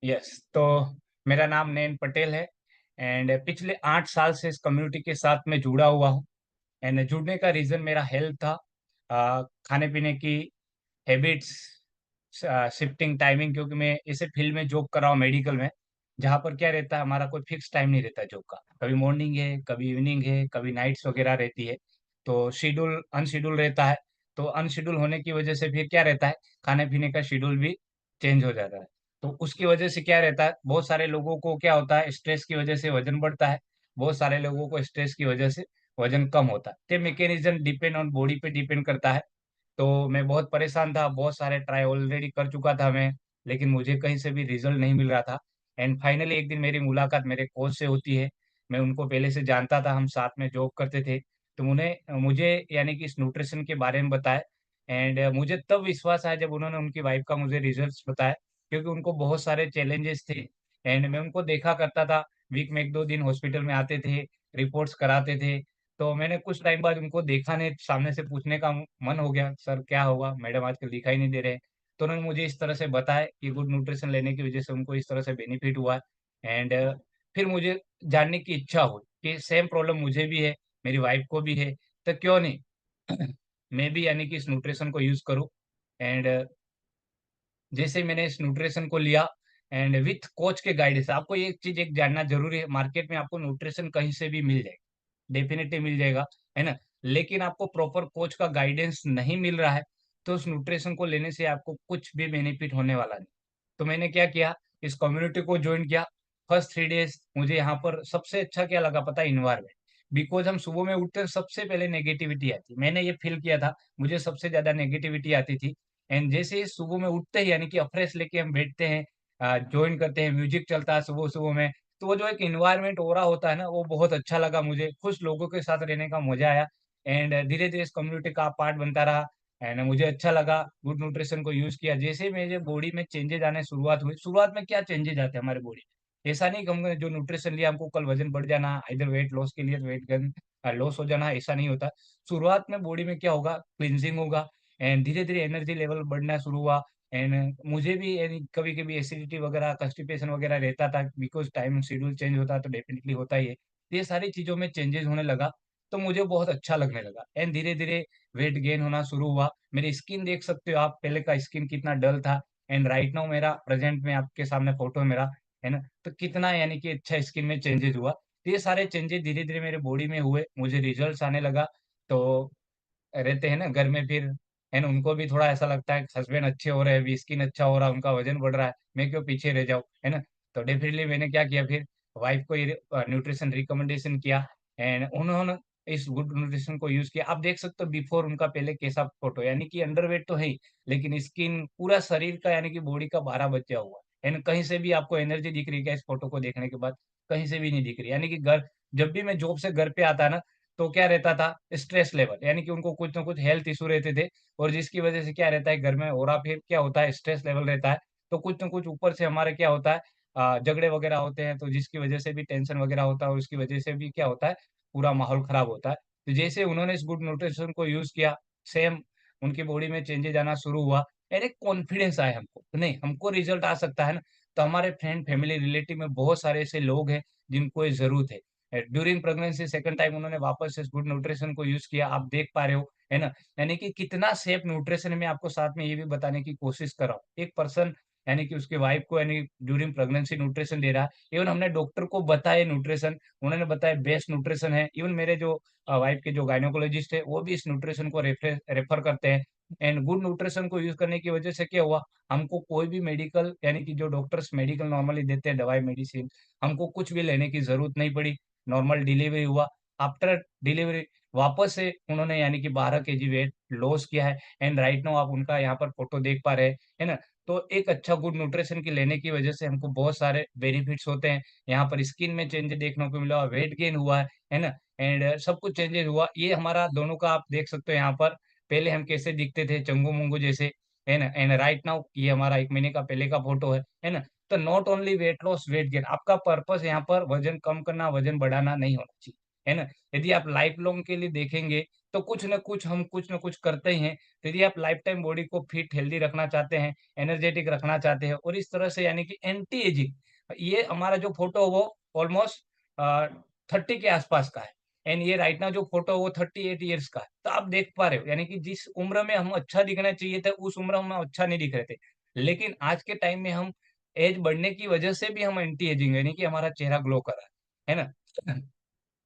Yes, तो मेरा नाम नयन पटेल है एंड पिछले 8 साल से इस कम्युनिटी के साथ मैं जुड़ा हुआ हूँ एंड जुड़ने का रीज़न मेरा हेल्थ था। खाने-पीने की हैबिट्स, शिफ्टिंग टाइमिंग क्योंकि मैं इसी फील्ड में जॉब कर रहा हूँ मेडिकल में, जहाँ पर क्या रहता है हमारा कोई फिक्स टाइम नहीं रहता जॉब का। कभी मॉर्निंग है, कभी इवनिंग है, कभी नाइट्स वगैरह रहती है। तो शेड्यूल अनशेड्यूल रहता है, तो अनशेड्यूल होने की वजह से फिर क्या रहता है, खाने-पीने का शेड्यूल भी चेंज हो जाता है। तो उसकी वजह से क्या रहता है, बहुत सारे लोगों को क्या होता है स्ट्रेस की वजह से वज़न बढ़ता है, बहुत सारे लोगों को स्ट्रेस की वजह से वज़न कम होता है। ये मैकेनिज़्म डिपेंड ऑन बॉडी पे डिपेंड करता है। तो मैं बहुत परेशान था, बहुत सारे ट्राई ऑलरेडी कर चुका था मैं, लेकिन मुझे कहीं से भी रिज़ल्ट नहीं मिल रहा था एंड फाइनली एक दिन मेरी मुलाकात मेरे कोच से होती है। मैं उनको पहले से जानता था, हम साथ में जॉब करते थे। तो मुझे यानी कि इस न्यूट्रिशन के बारे में बताया एंड मुझे तब विश्वास आया जब उन्होंने उनकी वाइफ़ का मुझे रिज़ल्ट्स बताया, क्योंकि उनको बहुत सारे चैलेंजेस थे एंड मैं उनको देखा करता था, वीक में 1-2 दिन हॉस्पिटल में आते थे, रिपोर्ट्स कराते थे। तो मैंने कुछ टाइम बाद उनको देखा नहीं, सामने से पूछने का मन हो गया, "सर क्या हुआ? मैडम आजकल दिखाई नहीं दे रहे हैं।" तो उन्होंने मुझे इस तरह से बताया कि गुड न्यूट्रिशन लेने की वज़ह से उनको इस तरह से बेनिफिट हुआ है एंड फिर मुझे जानने की इच्छा हुई कि सेम प्रॉब्लम मुझे भी है, मेरी वाइफ़ को भी है, तो क्यों नहीं मैं भी यानी कि इस न्यूट्रिशन को यूज़ करूँ एंड जैसे मैंने इस न्यूट्रिशन को लिया एंड विथ कोच के गाइडेंस आपको ये चीज़ एक जानना ज़रूरी है, मार्केट में आपको न्यूट्रिशन कहीं से भी मिल जाएगा। डेफ़िनिटली मिल जाएगा, है ना? लेकिन आपको प्रॉपर कोच का गाइडेंस नहीं मिल रहा है, तो उस न्यूट्रिशन को लेने से आपको कुछ भी बेनिफिट होने वाला नहीं। तो मैंने क्या किया, इस कम्युनिटी को जॉइन किया। फर्स्ट 3 डेज़ मुझे यहाँ पर सबसे अच्छा क्या लगा पता है? एनवायरनमेंट। बिकॉज़ हम सुबह में उठते हैं सबसे पहले नेगेटिविटी आती है। मैंने ये फ़ील किया था, मुझे सबसे ज़्यादा नेगेटिविटी आती थी एंड जैसे ही सुबह में उठते ही यानी कि फ्रेश लेके हम बैठते हैं जॉइन करते हैं, म्यूज़िक चलता है सुबह-सुबह में, तो वो जो एक एनवायरनमेंट ऑरा होता है ना, वो बहुत अच्छा लगा मुझे, खुश लोगों के साथ रहने का मज़ा आया एंड धीरे-धीरे इस कम्युनिटी का पार्ट बनता रहा एंड मुझे अच्छा लगा, गुड न्यूट्रिशन को यूज़ किया। जैसे ही मेरे बॉडी में चेंजेज़ आने शुरुआत हुई, शुरुआत में क्या चेंजेज़ आते हैं हमारे बॉडी में? ऐसा नहीं कि हमने जो न्यूट्रिशन लिया हमको कल वज़न बढ़ जाना, इधर वेट लॉस के लिए वेट गेन लॉस हो जाना, ऐसा नहीं होता। शुरुआत में बॉडी में क्या होगा, क्लींजिंग होगा एंड धीरे-धीरे एनर्जी लेवल बढ़ना शुरू हुआ एंड मुझे भी यानी कभी-कभी एसिडिटी वगैरह, कॉन्स्टिपेशन वगैरह रहता था बिकॉज़ टाइम शेड्यूल चेंज होता है तो डेफ़िनिटली होता ही है। तो ये सारी चीज़ों में चेंजेज़ होने लगा, तो मुझे बहुत अच्छा लगने लगा एंड धीरे-धीरे वेट गेन होना शुरू हुआ। मेरी स्किन देख सकते हो आप, पहले का स्किन कितना डल था एंड राइट नाउ मेरा प्रेज़ेंट में आपके सामने फ़ोटो है मेरा, है ना? तो कितना यानी कि अच्छा स्किन में चेंजेज़ हुआ। तो ये सारे चेंजेज़ धीरे-धीरे मेरे बॉडी में हुए, मुझे रिज़ल्ट्स आने लगा, तो रहते हैं ना घर में फिर, है ना? उनको भी थोड़ा ऐसा लगता है हस्बैंड अच्छे हो रहे हैं, अभी स्किन अच्छा हो रहा है, उनका वज़न बढ़ रहा है, मैं क्यों पीछे रह जाऊँ, है ना? तो डेफ़िनिटली मैंने क्या किया फिर वाइफ़ को ये न्यूट्रिशन रिकमेंडेशन किया एंड उन्होंने इस गुड न्यूट्रिशन को यूज़ किया। आप देख सकते हो बिफ़ोर उनका पहले कैसा फ़ोटो यानी कि अंडरवेट तो है ही, लेकिन स्किन पूरा शरीर का यानी कि बॉडी का 12 बचा हुआ है ना? कहीं से भी आपको एनर्जी दिख रही है क्या इस फ़ोटो को देखने के बाद? कहीं से भी नहीं दिख रही। यानी कि घर जब भी मैं जॉब से घर पे आता ना तो क्या रहता था स्ट्रेस लेवल यानी कि उनको कुछ ना कुछ हेल्थ इश्यू रहते थे और जिसकी वजह से क्या रहता है घर में और फिर क्या होता है स्ट्रेस लेवल रहता है तो कुछ ना कुछ ऊपर से हमारे क्या होता है झगड़े वगैरह होते हैं तो जिसकी वजह से भी टेंशन वगैरह होता है और उसकी वजह से भी क्या होता है पूरा माहौल खराब होता है तो जैसे उन्होंने इस गुड न्यूट्रिशन को यूज किया सेम उनकी बॉडी में चेंजेस आना शुरू हुआ यानी एक कॉन्फिडेंस आया हमको नहीं हमको रिजल्ट आ सकता है ना तो हमारे फ्रेंड फैमिली रिलेटिव में बहुत सारे ऐसे लोग हैं जिनको ये जरूरत है ड्यूरिंग प्रेगनेंसी सेकंड टाइम उन्होंने वापस से गुड न्यूट्रिशन को यूज़ किया, आप देख पा रहे हो, है ना? यानी कि कितना सेफ न्यूट्रिशन है, मैं आपको साथ में ये भी बताने की कोशिश कर रहा हूँ। एक पर्सन यानी कि उसकी वाइफ को यानी ड्यूरिंग प्रेगनेंसी न्यूट्रिशन दे रहा है। इवन हमने डॉक्टर को बताया न्यूट्रिशन, उन्होंने बताया बेस्ट न्यूट्रिशन है। इवन मेरे जो वाइफ के जो गायनेकोलॉजिस्ट है, वो भी इस न्यूट्रिशन को रेफर करते हैं। एंड गुड न्यूट्रिशन को यूज़ करने की वजह से क्या हुआ, हमको कोई भी मेडिकल यानी कि जो डॉक्टर्स मेडिकल नॉर्मली देते हैं दवाई, मेडिसिन, हमको कुछ भी लेने की ज़रूरत नहीं पड़ी। नॉर्मल डिलीवरी हुआ। आफ्टर डिलीवरी वापस से उन्होंने यानी कि 12 केजी वेट लॉस किया है एंड राइट नाउ आप उनका यहाँ पर फ़ोटो देख पा रहे हैं, है ना? तो एक अच्छा गुड न्यूट्रिशन की लेने की वज़ह से हमको बहुत सारे बेनिफिट्स होते हैं। यहाँ पर स्किन में चेंज देखने को मिला, वेट गेन हुआ है ना? एंड सब कुछ चेंजेज़ हुआ। ये हमारा दोनों का आप देख सकते हो यहाँ पर, पहले हम कैसे दिखते थे चंगू-मंगू जैसे, है ना? एंड राइट नाउ ये हमारा 1 महीने का पहले का फ़ोटो है ना? तो not only weight loss, weight gain आपका पर्पस यहाँ पर वज़न कम करना, वज़न बढ़ाना नहीं होना चाहिए, है ना? यदि आप लाइफ लॉन्ग के लिए देखेंगे, तो कुछ न कुछ करते ही हैं। तो यदि आप लाइफ टाइम बॉडी को फिट, हेल्दी रखना चाहते हैं, एनर्जेटिक रखना चाहते हैं और इस तरह से यानी कि एंटी एजिंग, ये हमारा जो फ़ोटो वो ऑलमोस्ट 30 के आसपास का है एंड ये राइट नाउ जो फ़ोटो है वो 38 इयर्स का है। तो आप देख पा रहे हो यानी कि जिस उम्र में हम अच्छा दिखना चाहिए था, उस उम्र में हम अच्छा नहीं दिख रहे थे। लेकिन आज के टाइम में हम एज बढ़ने की वजह से भी हम एंटी एजिंग यानी कि हमारा चेहरा ग्लो कर रहा है ना?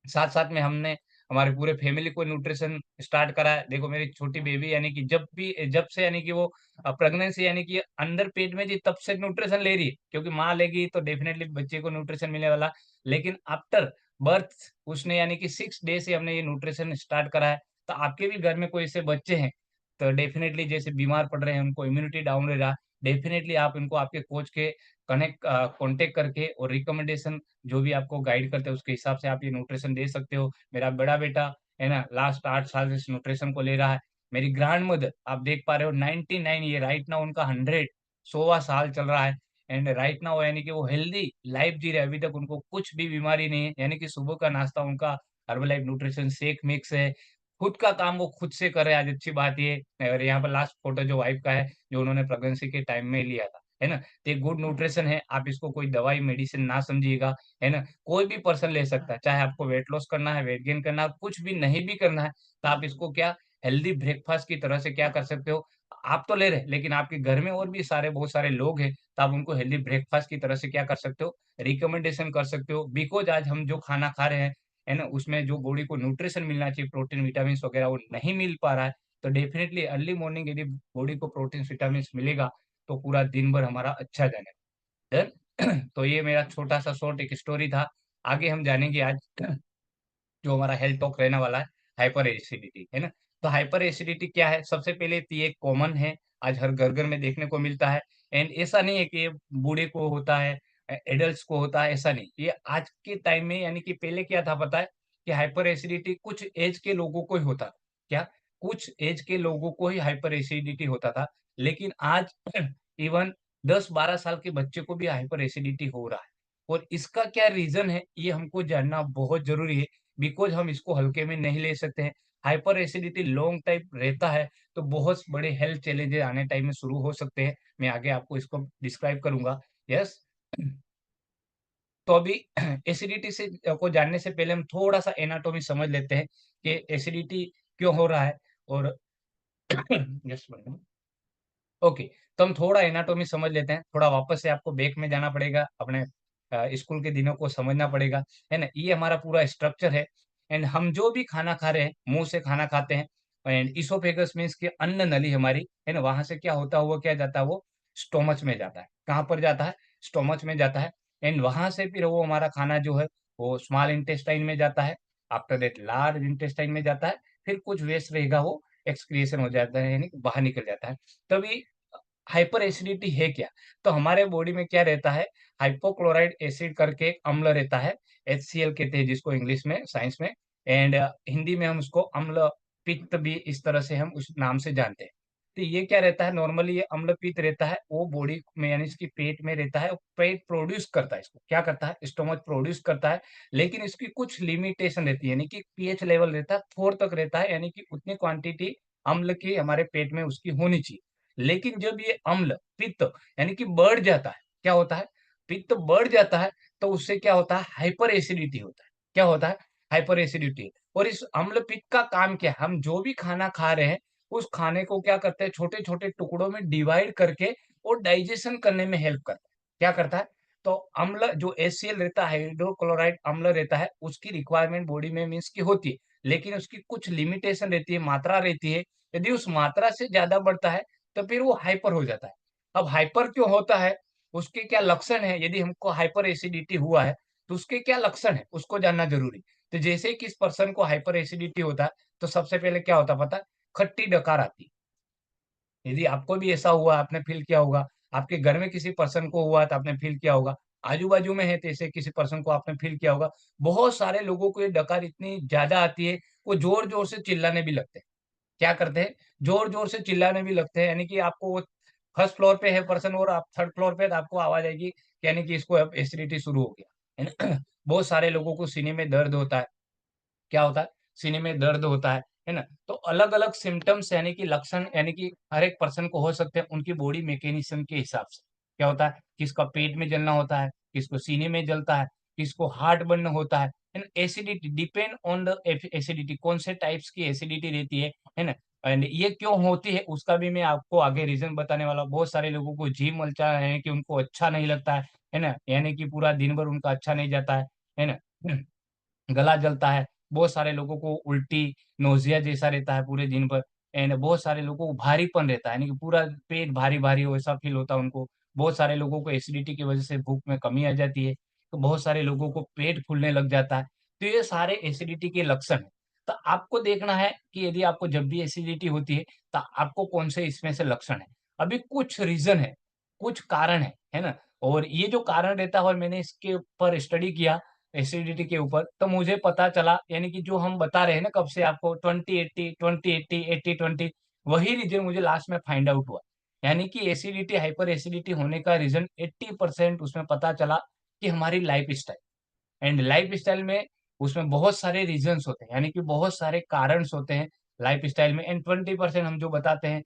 साथ-साथ में हमने हमारे पूरे फैमिली को न्यूट्रिशन स्टार्ट करा है। देखो मेरी छोटी बेबी यानी कि जब से यानी कि वो प्रेग्नेंसी यानी कि अंडर पेट में थी तब से न्यूट्रिशन ले रही है। क्योंकि माँ लेगी तो डेफिनिटली बच्चे को न्यूट्रिशन मिलने वाला। लेकिन आफ्टर बर्थ उसने यानी कि 6 डे से हमने ये न्यूट्रिशन स्टार्ट करा है। तो आपके भी घर में कोई ऐसे बच्चे हैं, तो डेफिनिटली जैसे बीमार पड़ रहे हैं, उनको इम्यूनिटी डाउन रह रहा, डेफिनिटली आप इनको आपके कोच के कॉन्टैक्ट करके और रिकमेंडेशन जो भी आपको गाइड करते हैं उसके हिसाब से आप ये न्यूट्रिशन दे सकते हो। मेरा बड़ा बेटा है ना लास्ट 8 साल से इस न्यूट्रिशन को ले रहा है। मेरी ग्रैंडमदर आप देख पा रहे हो 99 ये राइट नाउ उनका 100 100वाँ साल चल रहा है एंड राइट नाउ यानी कि वो हेल्दी लाइफ जी रहे हैं। अभी तक उनको कुछ भी बीमारी नहीं है। यानी कि सुबह का नाश्ता उनका हर्बलाइफ न्यूट्रिशन शेक मिक्स है। खुद का काम वो खुद से कर रहे हैं, आज अच्छी बात ये और यहाँ पर लास्ट फ़ोटो जो वाइफ का है, जो उन्होंने प्रेग्नेंसी के टाइम में लिया था, है ना? तो ये गुड न्यूट्रिशन है, आप इसको कोई दवाई मेडिसिन ना समझिएगा, है ना? कोई भी पर्सन ले सकता है, चाहे आपको वेट लॉस करना है, वेट गेन करना है, कुछ भी नहीं भी करना है, तो आप इसको क्या हेल्दी ब्रेकफ़ास्ट की तरह से क्या कर सकते हो, आप तो ले रहे हैं, लेकिन आपके घर में और भी सारे बहुत सारे लोग हैं, तो आप उनको हेल्दी ब्रेकफ़ास्ट की तरह से क्या कर सकते हो, रिकमेंडेशन कर सकते हो। बिकॉज़ आज हम जो खाना खा रहे हैं, है ना? उसमें जो बॉडी को न्यूट्रिशन मिलना चाहिए, प्रोटीन, विटामिन्स वगैरह वो नहीं मिल पा रहा है, तो डेफ़िनिटली अर्ली मॉर्निंग यदि बॉडी को प्रोटीन्स, विटामिन्स मिलेगा, तो पूरा दिन भर हमारा अच्छा जानेगा। डन? तो ये मेरा छोटा-सा शॉर्ट एक स्टोरी था। आगे हम जानेंगे आज जो हमारा हेल्थ टॉक रहने वाला है, हाइपर एसिडिटी, है ना? तो हाइपर एसिडिटी क्या है? सबसे पहले तो ये कॉमन है, आज हर घर-घर में देखने को मिलता है एंड ऐसा नहीं है कि ये बूढ़े को होता है एडल्ट्स को होता है, ऐसा नहीं। ये आज के टाइम में यानी कि पहले क्या था पता है? कि हाइपर एसिडिटी कुछ ऐज के लोगों को ही होता था। क्या? कुछ ऐज के लोगों को ही हाइपर एसिडिटी होता था, लेकिन आज इवन 10-12 साल के बच्चे को भी हाइपर एसिडिटी हो रहा है और इसका क्या रीज़न है, ये हमको जानना बहुत ज़रूरी है। बिकॉज़ हम इसको हल्के में नहीं ले सकते हैं। हाइपर एसिडिटी लॉन्ग टाइम रहता है, तो बहुत बड़े हेल्थ चैलेंजेस आने टाइम में शुरू हो सकते हैं। मैं आगे आपको इसको डिस्क्राइब करूँगा। यस? तो अभी एसिडिटी को जानने से पहले हम थोड़ा-सा एनाटॉमी समझ लेते हैं कि एसिडिटी क्यों हो रहा है और जस्ट 1 मिनट। ओके, तो हम थोड़ा एनाटॉमी समझ लेते हैं, थोड़ा वापस से आपको बैक में जाना पड़ेगा, अपने स्कूल के दिनों को समझना पड़ेगा, है ना? ये हमारा पूरा स्ट्रक्चर है एंड हम जो भी खाना खा रहे हैं, मुँह से खाना खाते हैं एंड इसोफेगस मीन्स कि अन्न नली हमारी, है ना? वहाँ से क्या होता है, वो क्या जाता है, वो स्टोमच में जाता है। कहाँ पर जाता है? स्टोमच में जाता है एंड वहाँ से फिर वो हमारा खाना जो है, वो स्मॉल इंटेस्टाइन में जाता है, आफ्टर दैट लार्ज इंटेस्टाइन में जाता है, फिर कुछ वेस्ट रहेगा वो एक्सक्रीशन हो जाता है, यानी कि बाहर निकल जाता है। तभी हाइपर एसिडिटी है क्या? तो हमारे बॉडी में क्या रहता है, हाइपोक्लोराइड एसिड करके एक अम्ल रहता है, HCl कहते हैं जिसको इंग्लिश में, साइंस में एंड हिंदी में हम उसको अम्ल पित्त भी इस तरह से हम उस नाम से जानते हैं। तो ये क्या रहता है नॉर्मली ये अम्ल पित्त रहता है, वो बॉडी में यानी इसकी पेट में रहता है, पेट प्रोड्यूस करता है इसको, क्या करता है? स्टमक प्रोड्यूस करता है, लेकिन इसकी कुछ लिमिटेशन रहती है, यानी कि पीएच लेवल रहता है 4 तक रहता है, यानी कि उतनी क्वांटिटी अम्ल की हमारे पेट में उसकी होनी चाहिए। लेकिन जब ये अम्ल, पित्त यानी कि बढ़ जाता है, क्या होता है? पित्त बढ़ जाता है, तो उससे क्या होता है? हाइपर एसिडिटी होता है। क्या होता है? हाइपर एसिडिटी और इस अम्ल पित्त का काम क्या है? हम जो भी खाना खा रहे हैं, उस खाने को क्या करते हैं, छोटे-छोटे टुकड़ों में डिवाइड करके और डाइजेशन करने में हेल्प करता है। क्या करता है? तो अम्ल जो HCl रहता है, हाइड्रोक्लोराइड अम्ल रहता है, उसकी रिक्वायरमेंट बॉडी में मीन्स की होती है। लेकिन उसकी कुछ लिमिटेशन रहती है, मात्रा रहती है। यदि उस मात्रा से ज़्यादा बढ़ता है, तो फिर वो हाइपर हो जाता है। अब हाइपर क्यों होता है? उसके क्या लक्षण हैं? यदि हमको हाइपर एसिडिटी हुआ है, तो उसके क्या लक्षण हैं? उसको जानना ज़रूरी। तो जैसे ही किस पर्सन को हाइपर एसिडिटी होता है, तो सबसे पहले क्या होता है पता है? खट्टी डकार आती है। यदि आपको भी ऐसा हुआ, आपने फ़ील किया होगा, आपके घर में किसी पर्सन को हुआ तो आपने फ़ील किया होगा, आजू-बाजू में है तो ऐसे किसी पर्सन को आपने फ़ील किया होगा। बहुत सारे लोगों को ये डकार इतनी ज़्यादा आती है, वो ज़ोर-ज़ोर से चिल्लाने भी लगते हैं। क्या करते हैं? ज़ोर-ज़ोर से चिल्लाने भी लगते हैं, यानी कि आपको वो फर्स्ट फ्लोर पे है पर्सन और आप थर्ड फ्लोर पे तो आपको आवाज़ आएगी, यानी कि इसको अब एसिडिटी शुरू हो गया, है ना? बहुत सारे लोगों को सीने में दर्द होता है। क्या होता है? सीने में दर्द होता है है ना? तो अलग-अलग सिम्पटम्स यानी कि लक्षण यानी कि हर एक पर्सन को हो सकते हैं उनकी बॉडी मैकेनिज़्म के हिसाब से। क्या होता है, किसका पेट में जलना होता है, किसको सीने में जलता है, किसको हार्ट बर्न होता है ना? Acidity depend on the acidity कौन से टाइप्स की एसिडिटी रहती है ना? एंड ये क्यों होती है उसका भी मैं आपको आगे रीज़न बताने वाला हूँ। बहुत सारे लोगों को जी मचता है कि उनको अच्छा नहीं लगता है ना? यानी कि पूरा दिन भर उनका अच्छा नहीं जाता है ना? गला जलता है, बहुत सारे लोगों को उल्टी, नोज़िया जैसा रहता है पूरे दिन भर एंड बहुत सारे लोगों को भारीपन रहता है, यानी कि पूरा पेट भारी-भारी वैसा फ़ील होता है उनको। बहुत सारे लोगों को एसिडिटी की वज़ह से भूख में कमी आ जाती है, तो बहुत सारे लोगों को पेट फूलने लग जाता है। तो ये सारे एसिडिटी के लक्षण हैं। तो आपको देखना है कि यदि आपको जब भी एसिडिटी होती है, तो आपको कौन से इसमें से लक्षण हैं। अभी कुछ रीज़न है, कुछ कारण है ना? और ये जो कारण रहता है और मैंने इसके ऊपर स्टडी किया एसिडिटी के ऊपर, तो मुझे पता चला यानी कि जो हम बता रहे हैं ना कब से आपको 20-80, 20-80, 80-20 वही रीज़न मुझे लास्ट में फाइंड आउट हुआ। यानी कि एसिडिटी, हाइपर एसिडिटी होने का रीज़न 80% उसमें पता चला कि हमारी लाइफ़स्टाइल एंड लाइफ़स्टाइल में उसमें बहुत सारे रीज़न्स होते हैं, यानी कि बहुत सारे कारणस होते हैं लाइफ़स्टाइल में एंड 20% हम जो बताते हैं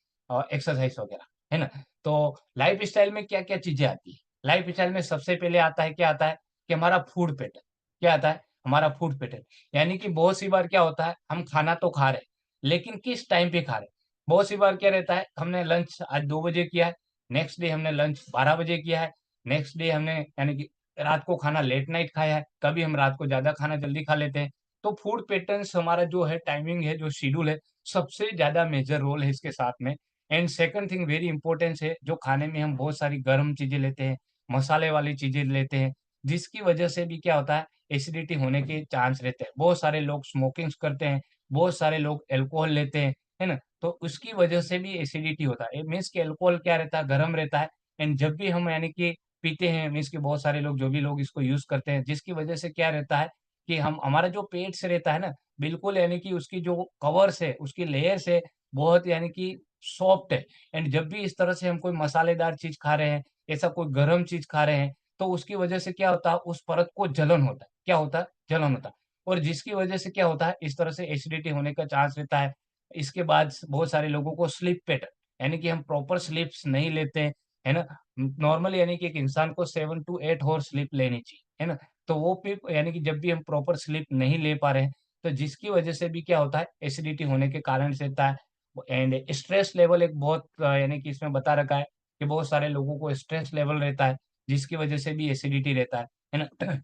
एक्सरसाइज़ वगैरह, है ना? तो लाइफ़स्टाइल में क्या-क्या चीज़ें आती हैं? लाइफ़स्टाइल में सबसे पहले आता है क्या आता है कि हमारा फूड पैटर्न। क्या आता है? हमारा फूड पैटर्न। यानी कि बहुत सी बार क्या होता है, हम खाना तो खा रहे हैं, लेकिन किस टाइम पे खा रहे हैं? बहुत सी बार क्या रहता है, हमने लंच आज 2 बजे किया है, नेक्स्ट डे हमने लंच 12 बजे किया है, नेक्स्ट डे हमने यानी कि रात को खाना लेट नाइट खाया है, कभी हम रात को ज़्यादा खाना जल्दी खा लेते हैं। तो फूड पैटर्न्स हमारा जो है टाइमिंग है, जो शेड्यूल है, सबसे ज़्यादा मेजर रोल है इसके साथ में। And second thing very importance है, जो खाने में हम बहुत सारी गर्म चीज़ें लेते हैं, मसाले वाली चीज़ें लेते हैं, जिसकी वजह से भी क्या होता है, एसिडिटी होने के चांस रहते हैं। बहुत सारे लोग स्मोकिंग्स करते हैं, बहुत सारे लोग अल्कोहल लेते हैं, है ना? तो उसकी वजह से भी एसिडिटी होता है। मीन्स कि अल्कोहल क्या रहता है, गरम रहता है एंड जब भी हम यानी कि पीते हैं मीन्स कि बहुत सारे लोग जो भी लोग इसको यूज़ करते हैं, जिसकी वजह से क्या रहता है कि हम हमारा जो पेट से रहता है ना, बिल्कुल यानी कि उसकी जो कवर्स है, उसकी लेयर्स है, बहुत यानी कि सॉफ्ट है एंड जब भी इस तरह से हम कोई मसालेदार चीज़ खा रहे हैं, ऐसा कोई गरम चीज़ खा रहे हैं, तो उसकी वजह से क्या होता है, उस परत को जलन होता है। क्या होता है? जलन होता है और जिसकी वजह से क्या होता है, इस तरह से एसिडिटी होने का चांस रहता है। इसके बाद बहुत सारे लोगों को स्लीप पैटर्न यानी कि हम प्रॉपर स्लीप्स नहीं लेते हैं, है ना? नॉर्मली यानी कि एक इंसान को 7 टू 8 हॉर्स स्लीप लेनी चाहिए, है ना? तो वो भी यानी कि जब भी हम प्रॉपर स्लीप नहीं ले पा रहे हैं, तो जिसकी वजह से भी क्या होता है, एसिडिटी होने के कारण से होता है। एंड स्ट्रेस लेवल एक बहुत यानी कि इसमें बता रखा है कि बहुत सारे लोगों को स्ट्रेस लेवल रहता है, जिसकी वजह से भी एसिडिटी रहता है ना?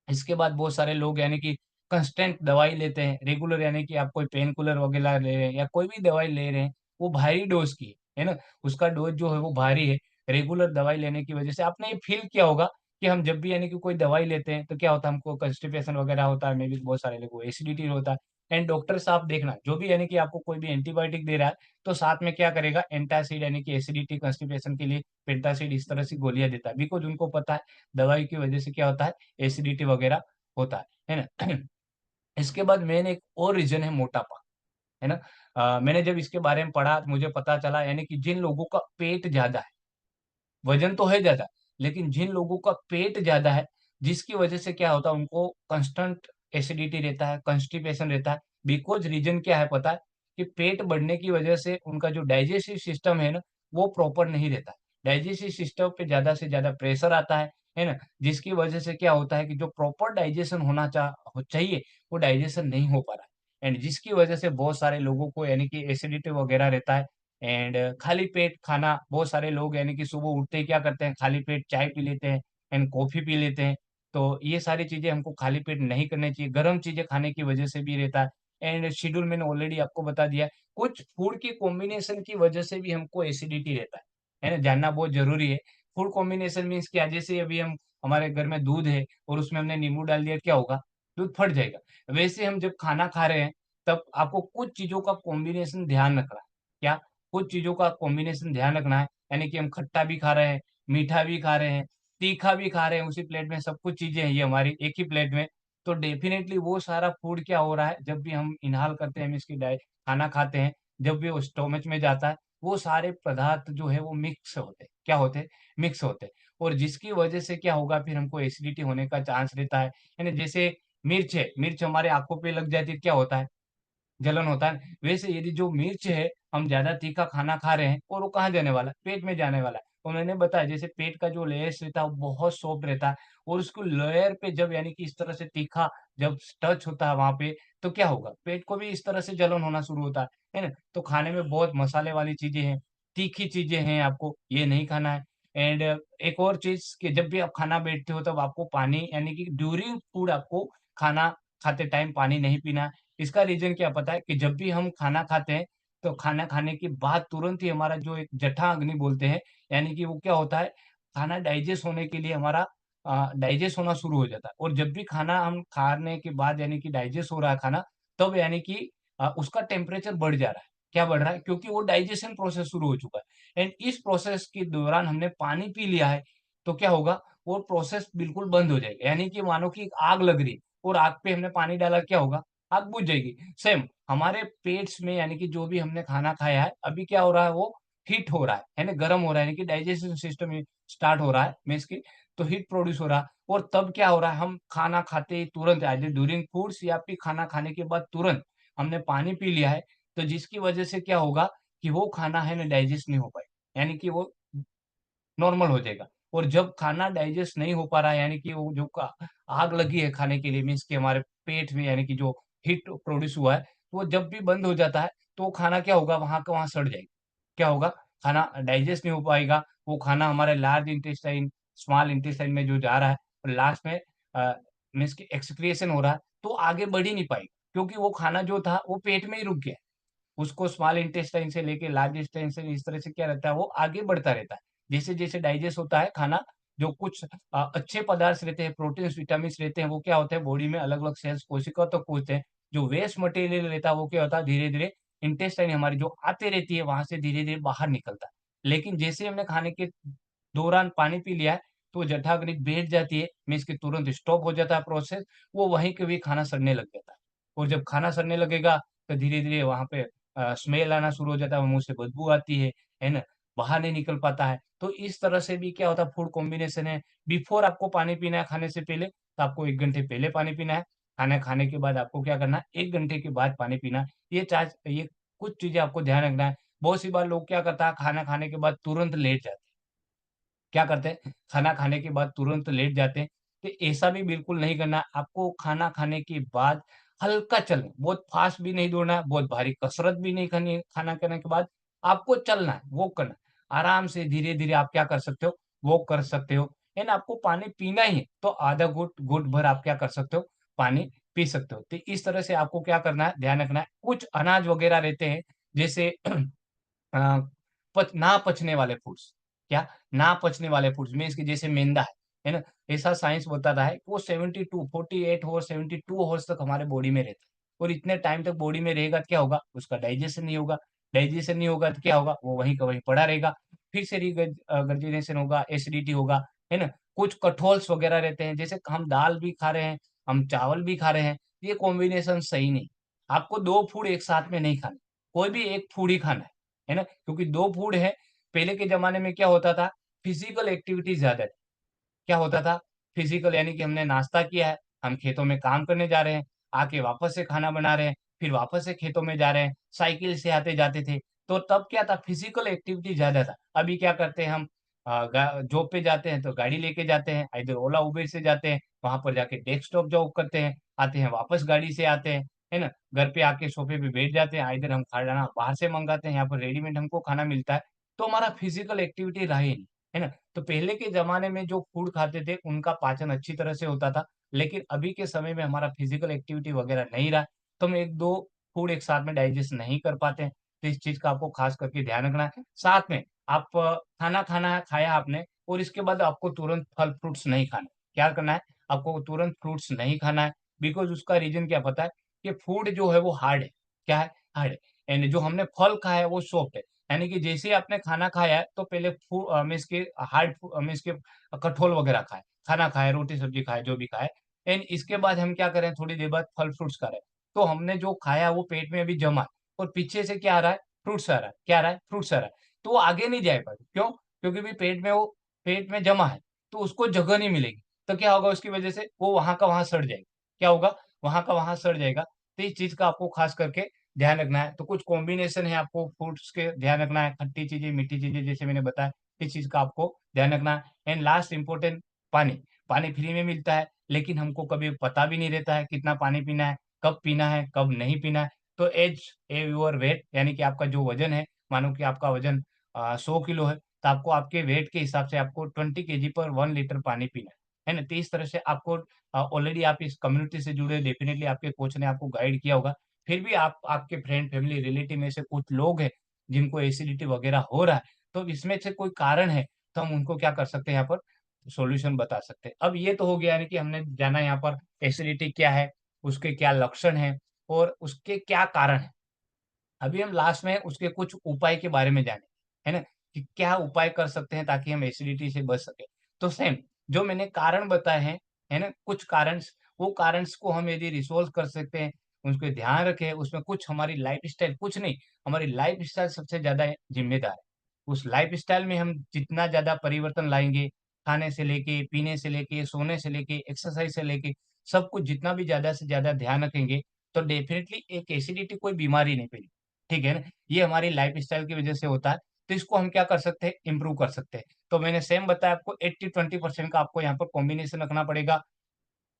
इसके बाद बहुत सारे लोग यानी कि कंस्टेंट दवाई लेते हैं, रेगुलर यानी कि आप कोई पेन किलर वगैरह ले रहे हैं या कोई भी दवाई ले रहे हैं, वो भारी डोज़ की है ना? उसका डोज़ जो है वो भारी है। रेगुलर दवाई लेने की वजह से आपने ये फ़ील किया होगा कि हम जब भी यानी कि कोई दवाई लेते हैं, तो क्या होता है हमको कॉन्स्टिपेशन वगैरह होता है, मे बी बहुत सारे लोगों को एसिडिटी होता है एंड डॉक्टर साहब देखना, जो भी यानी कि आपको कोई भी एंटीबायोटिक दे रहा है, तो साथ में क्या करेगा एंटासिड यानी कि एसिडिटी, कॉन्स्टिपेशन के लिए पेंटासिड इस तरह से गोलियाँ देता है। बिकॉज़ उनको पता है दवाई की वजह से क्या होता है एसिडिटी वगैरह होता है ना? इसके बाद मेन एक और रीज़न है मोटापा, है ना? मैंने जब इसके बारे में पढ़ा तो मुझे पता चला यानी कि जिन लोगों का पेट ज़्यादा है, वज़न तो है ज़्यादा, लेकिन जिन लोगों का पेट ज़्यादा है, जिसकी वज़ह से क्या होता है उनको कांस्टेंट एसिडिटी रहता है, कॉन्स्टिपेशन रहता है। बिकॉज़ रीज़न क्या है पता है? कि पेट बढ़ने की वज़ह से उनका जो डाइजेस्टिव सिस्टम है ना, वो प्रॉपर नहीं रहता है। डाइजेस्टिव सिस्टम पे ज़्यादा से ज़्यादा प्रेशर आता है ना? जिसकी वज़ह से क्या होता है कि जो प्रॉपर डाइजेशन होना चाहिए, वो डाइजेशन नहीं हो पा रहा है। एंड जिसकी वज़ह से बहुत सारे लोगों को यानी कि एसिडिटी वग़ैरह रहता है एंड खाली पेट खाना बहुत सारे लोग यानी कि सुबह उठते ही क्या करते हैं, खाली पेट चाय पी लेते हैं एंड कॉफ़ी पी लेते हैं। तो ये सारी चीज़ें हमको खाली पेट नहीं करनी चाहिए, गरम चीज़ें खाने की वज़ह से भी रहता है एंड शेड्यूल मैंने ऑलरेडी आपको बता दिया है। कुछ फूड की कॉम्बिनेशन की वज़ह से भी हमको एसिडिटी रहता है ना? जानना बहुत ज़रूरी है। फूड कॉम्बिनेशन मीन्स क्या जैसे अभी हम हमारे घर में दूध है और उसमें हमने नींबू डाल दिया, क्या होगा? दूध फट जाएगा। वैसे हम जब खाना खा रहे हैं, तब आपको कुछ चीज़ों का कॉम्बिनेशन ध्यान रखना है। क्या? कुछ चीज़ों का कॉम्बिनेशन ध्यान रखना है, यानी कि हम खट्टा भी खा रहे हैं, मीठा भी खा रहे हैं, तीखा भी खा रहे हैं, उसी प्लेट में सब कुछ चीज़ें हैं ये हमारी एक ही प्लेट में, तो डेफ़िनेटली वो सारा फूड क्या हो रहा है, जब भी हम इन्हाल करते हैं, मीन्स की खाना खाते हैं, जब भी वो स्टोमच में जाता है, वो सारे पदार्थ जो है वो मिक्स होते हैं। क्या होते हैं? मिक्स होते हैं और जिसकी वजह से क्या होगा फिर हमको एसिडिटी होने का चांस रहता है ना? जैसे मिर्च है, मिर्च हमारे आँखों पे लग जाती है, क्या होता है? जलन होता है। वैसे यदि जो मिर्च है, हम ज़्यादा तीखा खाना खा रहे हैं और वो कहाँ जाने वाला है? पेट में जाने वाला है। और मैंने बताया जैसे पेट का जो लेयर्स रहता है वो बहुत सॉफ्ट रहता है और उसको लेयर पे जब यानी कि इस तरह से तीखा जब टच होता है वहाँ पे, तो क्या होगा? पेट को भी इस तरह से जलन होना शुरू होता है ना? तो खाने में बहुत मसाले वाली चीज़ें हैं, तीखी चीज़ें हैं, आपको ये नहीं खाना है। एंड एक और चीज़ कि जब भी आप खाना बैठते हो तब आपको पानी यानी कि ड्यूरिंग फूड आपको खाना खाते टाइम पानी नहीं पीना है। इसका रीज़न क्या पता है कि जब भी हम खाना खाते हैं, तो खाना खाने के बाद तुरंत ही हमारा जो एक जठराग्नि बोलते हैं, यानी कि वो क्या होता है, खाना डाइजेस्ट होने के लिए हमारा डाइजेस्ट होना शुरू हो जाता है और जब भी खाना हम खाने के बाद यानी कि डाइजेस्ट हो रहा है खाना, तब यानी कि उसका टेम्परेचर बढ़ जा रहा है। क्या बढ़ रहा है? क्योंकि वो डाइजेशन प्रोसेस शुरू हो चुका है एंड इस प्रोसेस के दौरान हमने पानी पी लिया है, तो क्या होगा, वो प्रोसेस बिल्कुल बंद हो जाएगी। यानी कि मानो कि आग लग रही है और आग पे हमने पानी डाला, क्या होगा? आग बुझ जाएगी। सेम हमारे पेट्स में यानी कि जो भी हमने खाना खाया है, अभी क्या हो रहा है वो हीट हो रहा है ना? गरम हो रहा है यानी कि डाइजेशन सिस्टम स्टार्ट हो रहा है मीन्स की तो हीट प्रोड्यूस हो रहा है और तब क्या हो रहा है हम खाना खाते ही तुरंत आइदर ड्यूरिंग फूड्स या फिर खाना खाने के बाद तुरंत हमने पानी पी लिया है, तो जिसकी वजह से क्या होगा कि वो खाना है ना डाइजेस्ट नहीं हो पाएगा। यानी कि वो नॉर्मल हो जाएगा और जब खाना डाइजेस्ट नहीं हो पा रहा है यानी कि वो जो का आग लगी है खाने के लिए मीन्स कि हमारे पेट में यानी कि जो हीट प्रोड्यूस हुआ है, वो जब भी बंद हो जाता है, तो वो खाना क्या होगा वहाँ का वहाँ सड़ जाएगा। क्या होगा? खाना डाइजेस्ट नहीं हो पाएगा, वो खाना हमारे लार्ज इंटेस्टाइन, स्मॉल इंटेस्टाइन में जो जा रहा है और लास्ट में मीन्स कि एक्सक्रिएशन हो रहा है, तो आगे बढ़ ही नहीं पाएगा क्योंकि वो खाना जो था वो पेट में ही रुक गया। उसको स्मॉल इंटेस्टाइन से लेके लार्ज इंटेस्टाइन इस तरह से क्या रहता है वो आगे बढ़ता रहता है। जैसे-जैसे डाइजेस्ट होता है खाना, जो कुछ अच्छे पदार्थ रहते हैं, प्रोटीन्स, विटामिन्स रहते हैं, वो क्या होते हैं बॉडी में अलग-अलग सेल्स कोशिका तक पहुँचते हैं। जो वेस्ट मटेरियल रहता है वो क्या होता है धीरे-धीरे इंटेस्टाइन हमारी जो आते रहती है वहाँ से धीरे-धीरे बाहर निकलता है। लेकिन जैसे हमने खाने के दौरान पानी पी लिया है, तो जठराग्नि बैठ जाती है, मीन्स कि तुरंत स्टॉप हो जाता है प्रोसेस, वो वहीं के वहीं खाना सड़ने लग जाता है। और जब खाना सड़ने लगेगा, तो धीरे-धीरे वहाँ पे स्मेल आना शुरू हो जाता है, मुँह से बदबू आती है ना? बाहर नहीं निकल पाता है। तो इस तरह से भी क्या होता है फूड कॉम्बिनेशन है, बिफोर आपको पानी पीना है खाने से पहले, तो आपको 1 घंटे पहले पानी पीना है। खाना खाने के बाद आपको क्या करना है, 1 घंटे के बाद पानी पीना है। ये कुछ चीज़ें आपको ध्यान रखना है। बहुत सी बार लोग क्या करता है, खाना खाने के बाद तुरंत लेट जाते हैं। क्या करते हैं, खाना खाने के बाद तुरंत लेट जाते हैं, तो ऐसा भी बिल्कुल नहीं करना है। आपको खाना खाने के बाद हल्का चलना, बहुत फास्ट भी नहीं दौड़ना है, बहुत भारी कसरत भी नहीं करनी है खाना खाने के बाद, आपको चलना है, वॉक करना है। आराम से धीरे-धीरे आप क्या कर सकते हो, वॉक कर सकते हो, एंड आपको पानी पीना ही है, तो आधा घुट, घुट भर आप क्या कर सकते हो, पानी पी सकते हो। तो इस तरह से आपको क्या करना है, ध्यान रखना है। कुछ अनाज वगैरह रहते हैं, जैसे अ, ना पचने वाले फूड्स, क्या? ना पचने वाले फूड्स मीन्स कि जैसे मैदा है ना? ऐसा साइंस बताता है कि वो 72 48 हॉर्स 72 हॉर्स तक हमारे बॉडी में रहता है और इतने टाइम तक बॉडी में रहेगा तो क्या होगा? उसका डाइजेशन नहीं होगा, डाइजेशन नहीं होगा तो क्या होगा? वो वहीं का वहीं पड़ा रहेगा, फिर से गर्जिनेशन होगा, एसिडिटी होगा, है ना? कुछ कठोल्स वगैरह रहते हैं, जैसे हम दाल भी खा रहे हैं, हम चावल भी खा रहे हैं, ये कॉम्बिनेशन सही नहीं। आपको 2 फूड एक साथ में नहीं खाने, कोई भी 1 फूड ही खाना है ना? क्योंकि 2 फूड है, पहले के ज़माने में क्या होता था, फिज़िकल एक्टिविटी ज़्यादा थी। क्या होता था? फिज़िकल यानी कि हमने नाश्ता किया है, हम खेतों में काम करने जा रहे हैं, आके वापस से खाना बना रहे हैं, फिर वापस से खेतों में जा रहे हैं, साइकिल से आते-जाते थे। तो तब क्या था फिज़िकल एक्टिविटी ज़्यादा था। अभी क्या करते हैं हम जॉब पे जाते हैं तो गाड़ी लेके जाते हैं, आइदर ओला, उबेर से जाते हैं, वहाँ पर जाके डेस्कटॉप जॉब करते हैं, आते हैं वापस गाड़ी से आते हैं, है ना? घर पे आके सोफ़े पे बैठ जाते हैं, आइदर हम खाना बाहर से मँगाते हैं, यहाँ पर रेडीमेड हमको खाना मिलता है, तो हमारा फिज़िकल एक्टिविटी रहा ही नहीं, है ना? तो पहले के ज़माने में जो फूड खाते थे, उनका पाचन अच्छी तरह से होता था, लेकिन अभी के समय में हमारा फिज़िकल एक्टिविटी वगैरह नहीं रहा, तो हम 1-2 फूड एक साथ में डाइजेस्ट नहीं कर पाते हैं। तो इस चीज़ का आपको ख़ास करके ध्यान रखना है। साथ में आप खाना खाना है, खाया आपने और इसके बाद आपको तुरंत फल-फ्रूट्स नहीं खाना। क्या करना है? आपको तुरंत फ्रूट्स नहीं खाना है, बिकॉज़ उसका रीज़न क्या पता है? कि फूड जो है वो हार्ड है। क्या है? हार्ड है। यानी जो हमने फल खाया है वो सॉफ्ट है। यानी कि जैसे ही आपने खाना खाया है, तो पहले मीन्स के मीन्स के कठोल वगैरह खाए, खाना खाया, रोटी-सब्जी खाए, जो भी खाए एंड इसके बाद हम क्या करें, थोड़ी देर बाद फल-फ्रूट्स खा रहे हैं। तो हमने जो खाया वो पेट में अभी जमा है और पीछे से क्या आ रहा है? फ्रूट्स आ रहा है। क्या आ रहा है? फ्रूट्स आ रहा है। तो वो आगे नहीं जा पाएगा। क्यों? क्योंकि भी पेट में जमा है, तो उसको जगह नहीं मिलेगी। तो क्या होगा उसकी वजह से? वो वहाँ का वहाँ सड़ जाएगा। क्या होगा? वहाँ का वहाँ सड़ जाएगा। तो इस चीज़ का आपको खास करके ध्यान रखना है। तो कुछ कॉम्बिनेशन है आपको फूड्स के ध्यान रखना है, खट्टी चीज़ें, मीठी चीज़ें जैसे मैंने बताया, इस चीज़ का आपको ध्यान रखना है। एंड लास्ट इम्पोर्टेंट पानी, पानी फ्री में मिलता है, लेकिन हमको कभी पता भी नहीं रहता है कितना पानी पीना है, कब पीना है, कब नहीं पीना है। तो एज ए योर वेट यानी कि आपका जो वज़न है, मानो कि आपका वज़न 100 किलो है, तो आपको आपके वेट के हिसाब से आपको 20 केजी पर 1 लीटर पानी पीना है ना? तो इस तरह से आपको ऑलरेडी आप इस कम्युनिटी से जुड़े डेफ़िनिटली आपके कोच ने आपको गाइड किया होगा। फिर भी आप आपके फ्रेंड, फैमिली, रिलेटिव में से कुछ लोग हैं, जिनको एसिडिटी वग़ैरह हो रहा है, तो इसमें से कोई कारण है, तो हम उनको क्या कर सकते हैं यहाँ पर सॉल्यूशन बता सकते हैं। अब ये तो हो गया यानी कि हमने जाना यहाँ पर एसिडिटी क्या है, उसके क्या लक्षण हैं और उसके क्या कारण हैं। अभी हम लास्ट में उसके कुछ उपाय के बारे में जाने, है ना? कि क्या उपाय कर सकते हैं ताकि हम एसिडिटी से बच सकें। तो सेम जो मैंने कारण बताए हैं, है ना? कुछ कारणस वो कारणस को हम यदि रिसॉल्व कर सकते हैं, उसपे ध्यान रखें, उसमें कुछ हमारी लाइफ़स्टाइल कुछ नहीं, हमारी लाइफ़स्टाइल सबसे ज़्यादा ज़िम्मेदार है। उस लाइफ़स्टाइल में हम जितना ज़्यादा परिवर्तन लाएँगे, खाने से लेके, पीने से लेके, सोने से लेके, एक्सरसाइज़ से लेके, सब कुछ जितना भी ज़्यादा से ज़्यादा ध्यान रखेंगे, तो डेफ़िनिटली एक एसिडिटी कोई बीमारी नहीं फैलेगी। ठीक है ना? ये हमारी लाइफ़स्टाइल की वज़ह से होता है, तो इसको हम क्या कर सकते हैं, इम्प्रूव कर सकते हैं। तो मैंने सेम बताया आपको 80-20% का आपको यहाँ पर कॉम्बिनेशन रखना पड़ेगा।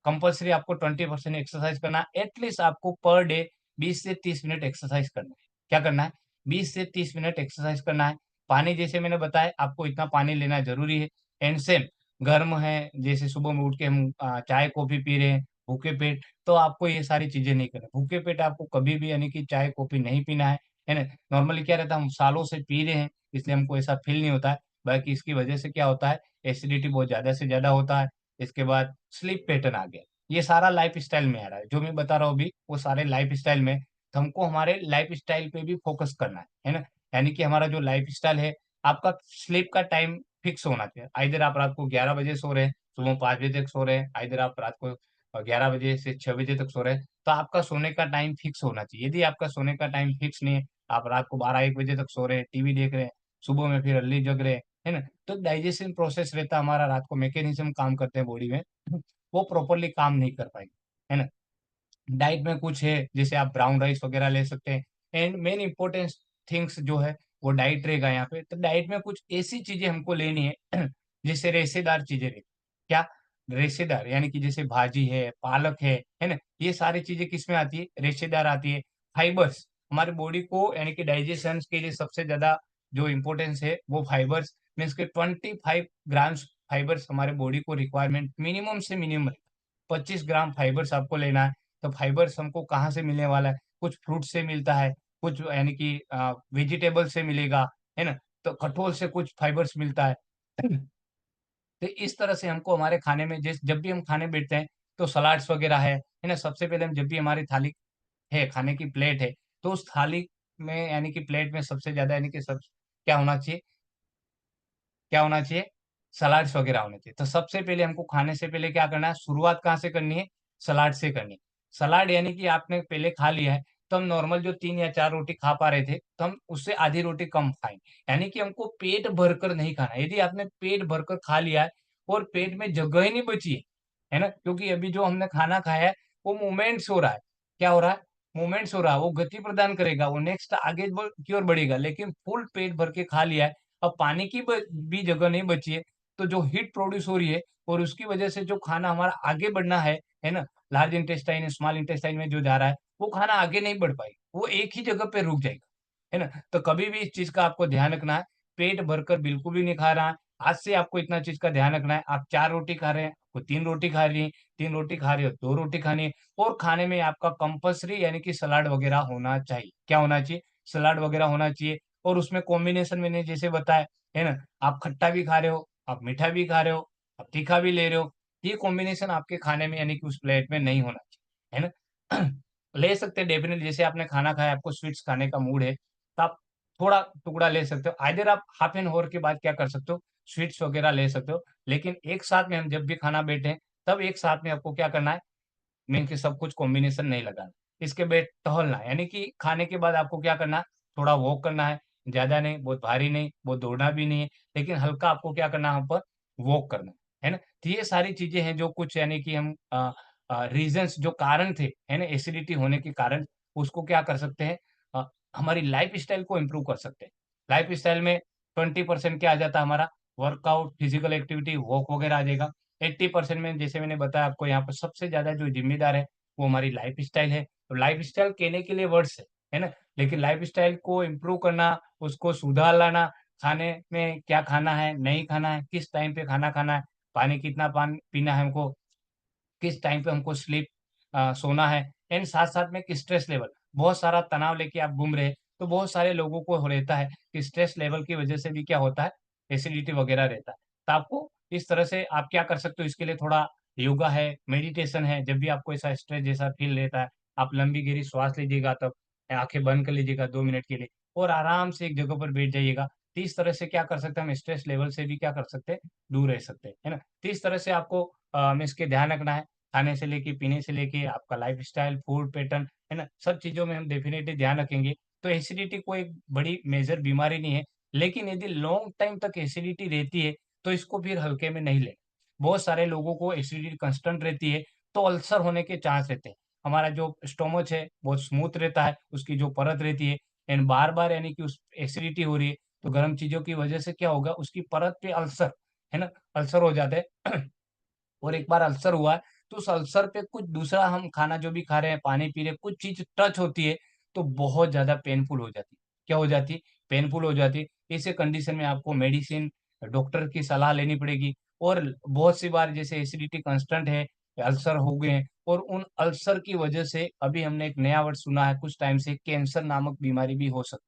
कंपल्सरी आपको 20% एक्सरसाइज़ करना है। एटलीस्ट आपको पर डे 20 से 30 मिनट एक्सरसाइज़ करना है। क्या करना है? 20 से 30 मिनट एक्सरसाइज़ करना है। पानी जैसे मैंने बताया आपको इतना पानी लेना ज़रूरी है एंड सेम गर्म है, जैसे सुबह में उठ के हम चाय, कॉफ़ी पी रहे हैं, भूखे पेट, तो आपको ये सारी चीज़ें नहीं करनी। भूखे पेट आपको कभी भी यानी कि चाय, कॉफ़ी नहीं पीना है ना? नॉर्मली क्या रहता है हम सालों से पी रहे हैं, इसलिए हमको ऐसा फ़ील नहीं होता है। बाकी इसकी वजह से क्या होता है, एसिडिटी बहुत ज़्यादा से ज़्यादा होता है। इसके बाद स्लीप पैटर्न आ गया। ये सारा लाइफ़स्टाइल में आ रहा है। जो मैं बता रहा हूँ अभी, वो सारे लाइफ़स्टाइल में तो हमको हमारे लाइफ़स्टाइल पे भी फ़ोकस करना है ना? यानी कि हमारा जो लाइफ़स्टाइल है, आपका स्लीप का टाइम फिक्स होना चाहिए। आइदर आप रात को 11 बजे सो रहे हैं, सुबह 5 बजे तक सो रहे हैं, आइदर आप रात को 11 बजे से 6 बजे तक सो रहे हैं, तो आपका सोने का टाइम फिक्स होना चाहिए। यदि आपका सोने का टाइम फिक्स नहीं है, आप रात को 12-1 बजे तक सो रहे हैं, टीवी देख रहे हैं, सुबह में फिर अर्ली जग रहे हैं, है ना? तो डाइजेशन प्रोसेस रहता है हमारा, रात को मैकेनिज़्म काम करते हैं बॉडी में, वो प्रॉपर्ली काम नहीं कर पाएँगे, है ना? डाइट में कुछ है, जैसे आप ब्राउन राइस वगैरह ले सकते हैं एंड मेन इम्पोर्टेंट थिंग्स जो है, वो डाइट रहेगा यहाँ पे। तो डाइट में कुछ ऐसी चीज़ें हमको लेनी है, जिससे रेशेदार चीज़ें रहें। क्या? रेशेदार यानी कि जैसे भाजी है, पालक है ना? ये सारी चीज़ें किसमें आती है? रेशेदार आती है। फाइबर्स हमारी बॉडी को यानी कि डाइजेशंस के लिए सबसे ज़्यादा जो इम्पोर्टेंस है, वो फाइबर्स मीन्स के 25 ग्राम्स फाइबर्स हमारे बॉडी को रिक्वायरमेंट मिनिमम से मिनिमम 25 ग्राम फाइबर्स आपको लेना है। तो फाइबर्स हमको कहाँ से मिलने वाला है? कुछ फ्रूट से मिलता है, कुछ यानी कि वेजिटेबल से मिलेगा, है ना? तो कठोल से कुछ फाइबर्स मिलता है। तो इस तरह से हमको हमारे खाने में जब भी हम खाने बैठते हैं, तो सलाड्स वगैरह है ना? सबसे पहले हम जब भी हमारी थाली है, खाने की प्लेट है, तो उस थाली में यानी कि प्लेट में सबसे ज़्यादा यानी कि सब क्या होना चाहिए? क्या होना चाहिए? सलाड्स वगैरह होने चाहिए। तो सबसे पहले हमको खाने से पहले क्या करना है, शुरुआत कहाँ से करनी है? सलाद से करनी है। सलाद यानी कि आपने पहले खा लिया है, तो हम नॉर्मल जो 3 या 4 रोटी खा पा रहे थे, तो हम उससे आधी रोटी कम खाएँगे। यानी कि हमको पेट भरकर नहीं खाना है। यदि आपने पेट भरकर खा लिया है और पेट में जगह ही नहीं बची है ना? क्योंकि अभी जो हमने खाना खाया है, वो मोमेंट्स हो रहा है। क्या हो रहा है? मोमेंट्स हो रहा है, वो गति प्रदान करेगा, वो नेक्स्ट आगे की ओर बढ़ेगा। लेकिन फुल पेट भर के खा लिया है, अब पानी की भी जगह नहीं बची है, तो जो हीट प्रोड्यूस हो रही है और उसकी वजह से जो खाना हमारा आगे बढ़ना है ना? लार्ज इंटेस्टाइन, स्मॉल इंटेस्टाइन में जो जा रहा है, वो खाना आगे नहीं बढ़ पाएगा, वो एक ही जगह पे रुक जाएगा, है ना? तो कभी भी इस चीज़ का आपको ध्यान रखना है, पेट भरकर बिल्कुल भी नहीं खा रहा है। आज से आपको इतना चीज़ का ध्यान रखना है, आप 4 रोटी खा रहे हैं, आपको 3 रोटी खा रही है, 3 रोटी खा रहे हो, 2 रोटी खानी है और खाने में आपका कंपल्सरी यानी कि सलाद वगैरह होना चाहिए। क्या होना चाहिए? सलाद वगैरह होना चाहिए और उसमें कॉम्बिनेशन मैंने जैसे बताया है ना? आप खट्टा भी खा रहे हो, आप मीठा भी खा रहे हो, आप तीखा भी ले रहे हो, ये कॉम्बिनेशन आपके खाने में यानी कि उस प्लेट में नहीं होना चाहिए, है ना? ले सकते हैं डेफ़िनिटली जैसे आपने खाना खाया, आपको स्वीट्स खाने का मूड है, तो आप थोड़ा टुकड़ा ले सकते हो। आइदर आप हाफ एन ऑवर के बाद क्या कर सकते हो, स्वीट्स वगैरह ले सकते हो, लेकिन एक साथ में हम जब भी खाना बैठे, तब एक साथ में आपको क्या करना है मीन कि सब कुछ कॉम्बिनेशन नहीं लगाना। इसके बाद टहलना, यानी कि खाने के बाद आपको क्या करना है, थोड़ा वॉक करना है, ज़्यादा नहीं, बहुत भारी नहीं, बहुत दौड़ना भी नहीं है, लेकिन हल्का आपको क्या करना है वहाँ पर वॉक करना है ना? तो ये सारी चीज़ें हैं जो कुछ यानी कि हम रीज़न्स जो कारण थे, है ना? एसिडिटी होने के कारण, उसको क्या कर सकते हैं हमारी लाइफ़स्टाइल को इम्प्रूव कर सकते हैं। लाइफ़स्टाइल में 20% क्या आ जाता है हमारा वर्कआउट, फिज़िकल एक्टिविटी, वॉक वगैरह आ जाएगा। 80% में जैसे मैंने बताया आपको यहाँ पर सबसे ज़्यादा जो ज़िम्मेदार है, वो हमारी लाइफ़स्टाइल है। तो लाइफ़स्टाइल कहने के लिए वर्ड्स है ना? लेकिन लाइफ़स्टाइल को इम्प्रूव करना, उसको सुधार लाना, खाने में क्या खाना है, नहीं खाना है, किस टाइम पे खाना खाना है, पानी कितना पान पीना है हमको, किस टाइम पे हमको सोना है एंड साथ-साथ में एक स्ट्रेस लेवल, बहुत सारा तनाव लेके आप घूम रहे हैं, तो बहुत सारे लोगों को हो रहता है कि स्ट्रेस लेवल की वजह से भी क्या होता है, एसिडिटी वगैरह रहता है। तो आपको इस तरह से आप क्या कर सकते हो इसके लिए थोड़ा योगा है, मेडिटेशन है, जब भी आपको ऐसा स्ट्रेस जैसा फ़ील रहता है, आप लंबी गहरी श्वास लीजिएगा तब आँखें बंद कर लीजिएगा 2 मिनट के लिए और आराम से एक जगह पर बैठ जाइएगा। तो इस तरह से क्या कर सकते हैं हम स्ट्रेस लेवल से भी क्या कर सकते हैं, दूर रह सकते हैं, है ना? तो इस तरह से आपको मीन्स के ध्यान रखना है। खाने से लेके, पीने से लेके आपका लाइफ़स्टाइल, फूड पैटर्न, है ना? सब चीज़ों में हम डेफ़िनेटली ध्यान रखेंगे, तो एसिडिटी कोई एक बड़ी मेजर बीमारी नहीं है। लेकिन यदि लॉन्ग टाइम तक एसिडिटी रहती है, तो इसको फिर हल्के में नहीं लें। बहुत सारे लोगों को एसिडिटी कांस्टेंट रहती है, तो अल्सर होने के चांस रहते हैं। हमारा जो स्टोमच है, बहुत स्मूथ रहता है, उसकी जो परत रहती है एंड बार-बार यानी कि उस एसिडिटी हो रही है, तो गर्म चीज़ों की वजह से क्या होगा, उसकी परत पे अल्सर, है ना? अल्सर हो जाता है। और एक बार अल्सर हुआ है, तो उस अल्सर पे कुछ दूसरा हम खाना जो भी खा रहे हैं, पानी पी रहे हैं, कुछ चीज़ टच होती है, तो बहुत ज़्यादा पेनफुल हो जाती है। क्या हो जाती है? पेनफुल हो जाती है। ऐसे कंडीशन में आपको मेडिसिन, डॉक्टर की सलाह लेनी पड़ेगी और बहुत सी बार जैसे एसिडिटी कांस्टेंट है, अल्सर हो गए हैं और उन अल्सर की वजह से अभी हमने एक नया वर्ड सुना है कुछ टाइम से कैंसर नामक बीमारी भी हो सकती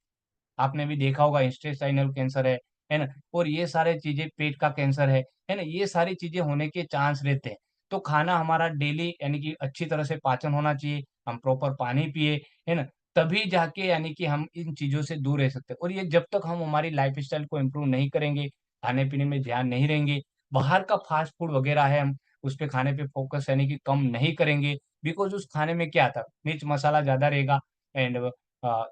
है। आपने भी देखा होगा इंटेस्टाइनल कैंसर है ना? और ये सारे चीज़ें पेट का कैंसर है ना? ये सारी चीज़ें होने के चांस रहते हैं। तो खाना हमारा डेली यानी कि अच्छी तरह से पाचन होना चाहिए, हम प्रॉपर पानी पिए, है ना? तभी जाके यानी कि हम इन चीज़ों से दूर रह सकते हैं और ये जब तक हम हमारी लाइफ़स्टाइल को इम्प्रूव नहीं करेंगे, खाने-पीने में ध्यान नहीं रहेंगे, बाहर का फ़ास्ट फूड वग़ैरह है हम उस पे खाने पे फ़ोकस यानी कि कम नहीं करेंगे, बिकॉज़ उस खाने में क्या था, मिर्च मसाला ज़्यादा रहेगा एंड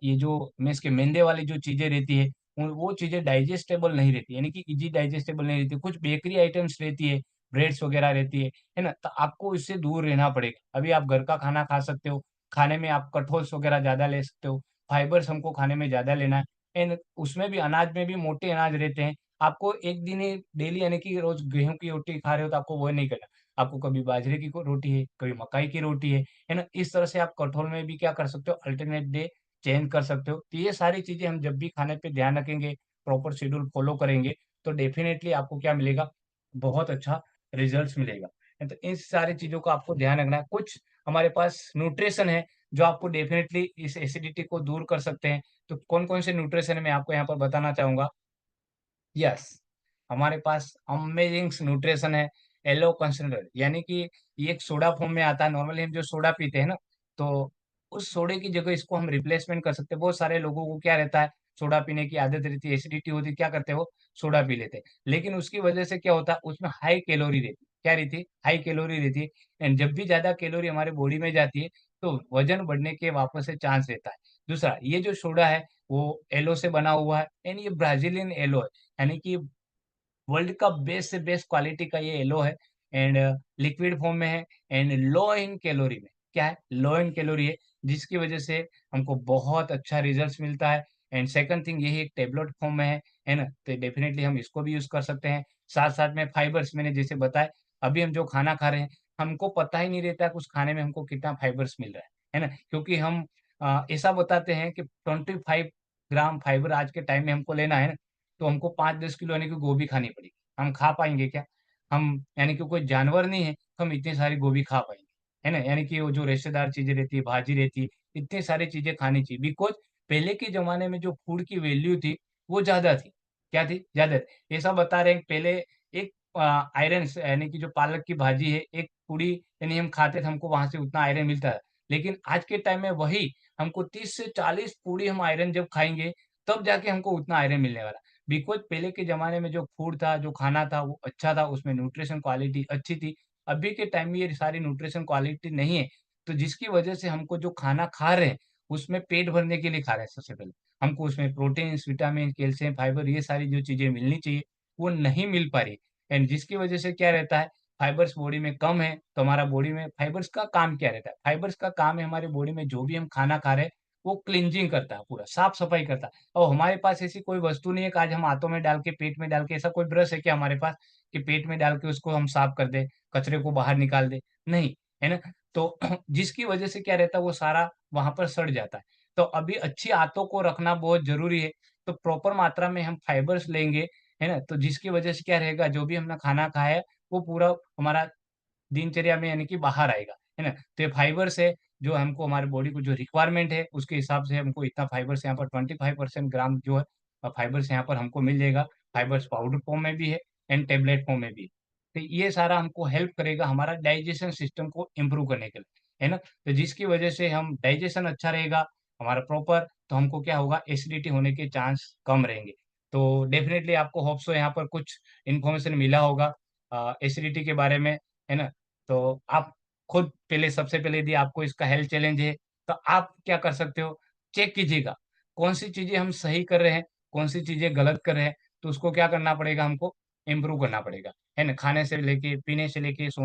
ये जो मेस के मैदे वाली जो चीज़ें रहती है, वो चीज़ें डाइजेस्टेबल नहीं रहती, यानी कि ईज़ी डाइजेस्टेबल नहीं रहती। कुछ बेकरी आइटम्स रहती है, ब्रेड्स वग़ैरह रहती है ना? तो आपको इससे दूर रहना पड़ेगा। अभी आप घर का खाना खा सकते हो, खाने में आप कठोल्स वग़ैरह ज़्यादा ले सकते हो, फाइबर्स हमको खाने में ज़्यादा लेना है एंड उसमें भी अनाज में भी मोटे अनाज रहते हैं। आपको एक दिन ही डेली यानी कि रोज़ गेहूँ की रोटी खा रहे हो तो आपको वो नहीं करना। आपको कभी बाजरे की को रोटी है, कभी मकाई की रोटी है ना? इस तरह से आप कठोल में भी क्या कर सकते हो अल्टरनेट डे चेंज कर सकते हो। तो ये सारी चीज़ें हम जब भी खाने पे ध्यान रखेंगे, प्रॉपर शेड्यूल फ़ॉलो करेंगे, तो डेफ़िनेटली आपको क्या मिलेगा, बहुत अच्छा रिज़ल्ट्स मिलेगा। तो इन सारी चीज़ों का आपको ध्यान रखना है। कुछ हमारे पास न्यूट्रिशन है, जो आपको डेफ़िनेटली इस एसिडिटी को दूर कर सकते हैं। तो कौन-कौन से न्यूट्रिशन है, मैं आपको यहाँ पर बताना चाहूँगा। यस, हमारे पास अमेजिंग न्यूट्रिशन है, येलो कंसंट्रेट यानी कि ये एक सोडा फॉर्म में आता है। नॉर्मली हम जो सोडा पीते हैं ना, तो उस सोडे की जगह इसको हम रिप्लेसमेंट कर सकते हैं। बहुत सारे लोगों को क्या रहता है, सोडा पीने की आदत रहती है, एसिडिटी होती है, क्या करते हैं वो सोडा पी लेते हैं। लेकिन उसकी वजह से क्या होता है, उसमें हाई कैलोरी रहती है। क्या रहती है? हाई कैलोरी रहती है एंड जब भी ज़्यादा कैलोरी हमारे बॉडी में जाती है, तो वज़न बढ़ने के वापस से चांस रहता है। दूसरा, ये जो सोडा है, वो येलो से बना हुआ है एंड ये ब्राज़ीलियन येलो है। यानी कि वर्ल्ड का बेस्ट से बेस्ट क्वालिटी का ये येलो है एंड लिक्विड फॉर्म में है एंड लो इन कैलोरी में क्या है लो इन कैलोरी है जिसकी वजह से हमको बहुत अच्छा रिजल्ट्स मिलता है एंड सेकंड थिंग यही एक टेबलेट फॉर्म में है ना तो डेफिनेटली हम इसको भी यूज कर सकते हैं साथ साथ में फाइबर्स मैंने जैसे बताया अभी हम जो खाना खा रहे हैं हमको पता ही नहीं रहता है उस खाने में हमको कितना फाइबर्स मिल रहा है ना क्योंकि हम ऐसा बताते हैं कि 25 ग्राम फाइबर आज के टाइम में हमको लेना है ना तो हमको 5-10 किलो यानी कि गोभी खानी पड़ेगी। हम खा पाएँगे क्या? हम यानी कि कोई जानवर नहीं है, तो हम इतनी सारी गोभी खा पाएँगे, है ना? यानी कि वो जो रेशेदार चीज़ें रहती है, भाजी रहती है, इतनी सारी चीज़ें खानी चाहिए बिकॉज़ पहले के ज़माने में जो फूड की वैल्यू थी, वो ज़्यादा थी। क्या थी? ज़्यादा थी। ऐसा बता रहे हैं कि पहले एक आयरन स यानी कि जो पालक की भाजी है, एक पूड़ी यानी हम खाते थे, हमको वहाँ से उतना आयरन मिलता है। लेकिन आज के टाइम में वही हमको 30 से 40 पूड़ी हम आयरन जब खाएँगे, तब जाके हमको उतना आयरन मिलने वाला है। बिकॉज़ पहले के ज़माने में जो फूड था, जो खाना था वो अच्छा था, उसमें न्यूट्रिशन क्वालिटी अच्छी थी। अभी के टाइम में ये सारी न्यूट्रिशन क्वालिटी नहीं है, तो जिसकी वजह से हमको जो खाना खा रहे हैं, उसमें पेट भरने के लिए खा रहे हैं सबसे पहले। हमको उसमें प्रोटीन्स, विटामिन, कैल्शियम, फाइबर ये सारी जो चीज़ें मिलनी चाहिए, वो नहीं मिल पा रही एंड जिसकी वजह से क्या रहता है, फाइबर्स बॉडी में कम है, तो हमारा बॉडी में फाइबर्स का काम क्या रहता है? फाइबर्स का काम है हमारी बॉडी में जो भी हम खाना खा रहे हैं, वो क्लींजिंग करता है पूरा, साफ-सफाई करता है। और हमारे पास ऐसी कोई वस्तु नहीं है कि आज हम हाथों में डाल के, पेट में डाल के, ऐसा कोई ब्रश है क्या हमारे पास कि पेट में डाल के उसको हम साफ कर दें, कचरे को बाहर निकाल दें? नहीं, है ना? तो जिसकी वजह से क्या रहता है, वो सारा वहाँ पर सड़ जाता है। तो अभी अच्छी आदतों को रखना बहुत ज़रूरी है, तो प्रॉपर मात्रा में हम फाइबर्स लेंगे, है ना? तो जिसकी वजह से क्या रहेगा, जो भी हमने खाना खाया है, वो पूरा हमारा दिनचर्या में यानी कि बाहर आएगा, है ना? तो ये फाइबर्स है, जो हमको हमारी बॉडी को जो रिक्वायरमेंट है, उसके हिसाब से हमको इतना फाइबर्स यहाँ पर 25% ग्राम जो है फाइबर्स यहाँ पर हमको मिल जाएगा। फाइबर्स पाउडर फॉर्म में भी है एंड टैबलेट फॉर्म में भी है। तो ये सारा हमको हेल्प करेगा हमारा डाइजेशन सिस्टम को इम्प्रूव करने के लिए, है ना? तो जिसकी वजह से हम डाइजेशन अच्छा रहेगा हमारा प्रॉपर, तो हमको क्या होगा एसिडिटी होने के चांस कम रहेंगे। तो डेफ़िनेटली आपको होप सो यहाँ पर कुछ इन्फॉर्मेशन मिला होगा एसिडिटी के बारे में, है ना? तो आप खुद पहले सबसे पहले यदि आपको इसका हेल्थ चैलेंज है, तो आप क्या कर सकते हो, चेक कीजिएगा, कौन-सी चीज़ें हम सही कर रहे हैं, कौन-सी चीज़ें गलत कर रहे हैं, तो उसको क्या करना पड़ेगा हमको इम्प्रूव करना पड़ेगा, है ना? खाने से लेके, पीने से लेके, सो